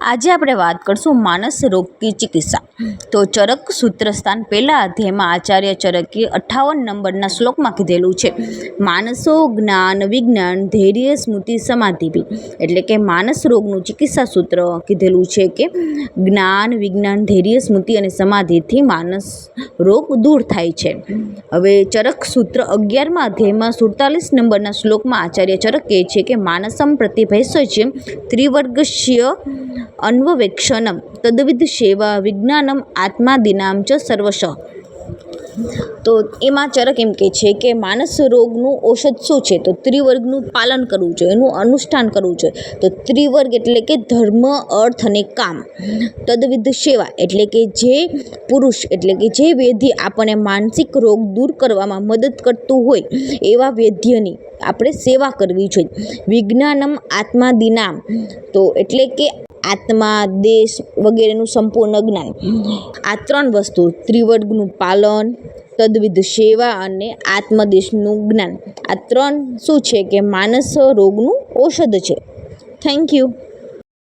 આજે આપણે વાત કરશું માનસ રોગ की ચિકિત્સા। તો ચરક સૂત્રસ્થાન પહેલા અધ્યાયમાં આચાર્ય ચરકે 58 નંબરના શ્લોકમાં કીધેલું છે, માનસો જ્ઞાન વિજ્ઞાન ધૈર્ય સ્મૃતિ સમાધિ। એટલે કે માનસ રોગનું ચિકિત્સા સૂત્ર કીધેલું છે કે જ્ઞાન વિજ્ઞાન ધૈર્ય સ્મૃતિ અને સમાધિથી માનસ રોગ દૂર થાય છે। હવે ચરક સૂત્ર 11મા અધ્યાયમાં 47 નંબરના શ્લોકમાં આચાર્ય ચરક કહે છે કે માનસમ પ્રતિભૈષજ્યમ ત્રિવર્ગસ્ય અન્વવેક્ષણમ તદ્વિધ સેવા વિજ્ઞાનમ આત્માદિનામ ચ સર્વશ। તો એમાં ચરક એમ કહે છે કે માનસ રોગનું ઔષધ શું છે, તો ત્રિવર્ગનું પાલન કરવું જોઈએ, એનું અનુષ્ઠાન કરવું જોઈએ। તો ત્રિવર્ગ એટલે કે ધર્મ અર્થ અને કામ, તદ્વિધ સેવા એટલે કે જે પુરુષ એટલે કે જે વૈદ્ય આપણને માનસિક રોગ દૂર કરવામાં મદદ કરતું હોય એવા વૈદ્યની આપણે સેવા કરવી જોઈએ। વિજ્ઞાનમ આત્માદિનામ, તો એટલે કે આત્મા દેશ વગેરેનું સંપૂર્ણ જ્ઞાન। આ ત્રણ વસ્તુ ત્રિવર્ગનું પાલન, તદ્વિધ સેવા અને આત્મદેશનું જ્ઞાન, આ ત્રણ શું છે કે માનસ રોગનું ઔષધ છે। Thank you.